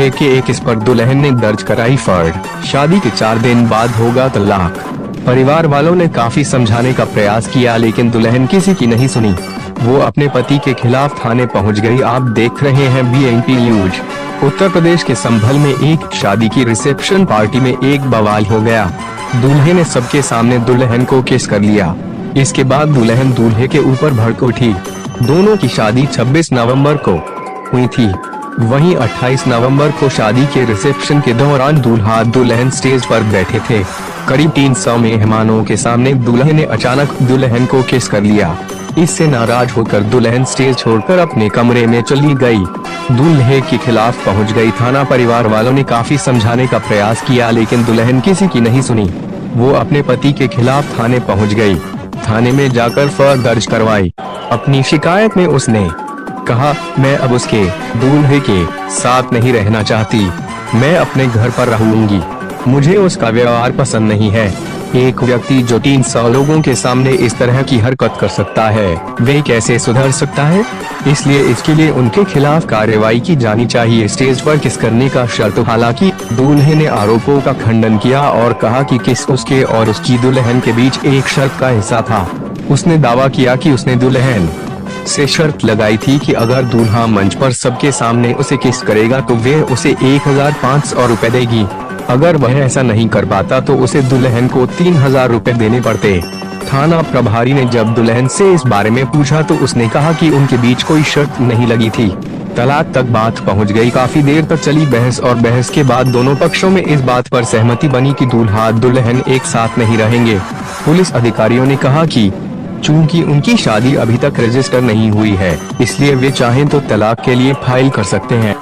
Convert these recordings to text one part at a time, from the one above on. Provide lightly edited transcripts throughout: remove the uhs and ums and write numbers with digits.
दूल्हे के एक इस पर दुल्हन ने दर्ज कराई फर्द। शादी के 4 दिन बाद होगा तलाक। परिवार वालों ने काफी समझाने का प्रयास किया लेकिन दुल्हन किसी की नहीं सुनी। वो अपने पति के खिलाफ थाने पहुंच गई। आप देख रहे हैं BNP न्यूज। उत्तर प्रदेश के संभल में एक शादी की रिसेप्शन पार्टी में एक बवाल हो गया। दूल्हे ने सबके सामने दुल्हन को किस कर लिया। इसके बाद दुल्हन दूल्हे के ऊपर भड़क उठी। दोनों की शादी 26 नवंबर को हुई थी। वहीं 28 नवंबर को शादी के रिसेप्शन के दौरान दूल्हा दुल्हन स्टेज पर बैठे थे। करीब 300 मेहमानों के सामने दूल्हे ने अचानक दुल्हन को किस कर लिया। इससे नाराज होकर दुल्हन स्टेज छोड़कर अपने कमरे में चली गई। दूल्हे के खिलाफ पहुंच गई थाना। परिवार वालों ने काफी समझाने का प्रयास किया लेकिन दुल्हन किसी की नहीं सुनी। वो अपने पति के खिलाफ थाने पहुंच गई। थाने में जाकर फर्द दर्ज करवाई। अपनी शिकायत में उसने कहा, मैं अब उसके दूल्हे के साथ नहीं रहना चाहती। मैं अपने घर पर रहूंगी। मुझे उसका व्यवहार पसंद नहीं है। एक व्यक्ति जो 300 लोगों के सामने इस तरह की हरकत कर सकता है, वे कैसे सुधर सकता है। इसलिए इसके लिए उनके खिलाफ कार्रवाई की जानी चाहिए। स्टेज पर किस करने का शर्त। हालांकि दूल्हे ने आरोपों का खंडन किया और कहा कि किस उसके और उसकी दुल्हन के बीच एक शर्त का हिस्सा था। उसने दावा किया कि उसने दुल्हन से शर्त लगाई थी कि अगर दूल्हा मंच पर सबके सामने उसे किस करेगा तो वे उसे 1500 रुपए देगी। अगर वह ऐसा नहीं कर पाता तो उसे दुल्हन को 3000 रुपए देने पड़ते। थाना प्रभारी ने जब दुल्हन से इस बारे में पूछा तो उसने कहा कि उनके बीच कोई शर्त नहीं लगी थी। तलाक तक बात पहुंच गई। काफी देर तक चली बहस और बहस के बाद दोनों पक्षों में इस बात पर सहमति बनी कि दूल्हा दुल्हन एक साथ नहीं रहेंगे। पुलिस अधिकारियों ने कहा कि चूंकि उनकी शादी अभी तक रजिस्टर नहीं हुई है, इसलिए वे चाहें तो तलाक के लिए फाइल कर सकते हैं।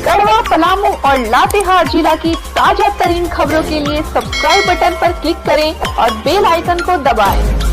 गढ़वा, पलामू और लातेहार जिला की ताजा तरीन खबरों के लिए सब्सक्राइब बटन पर क्लिक करें और बेल आइकन को दबाएं।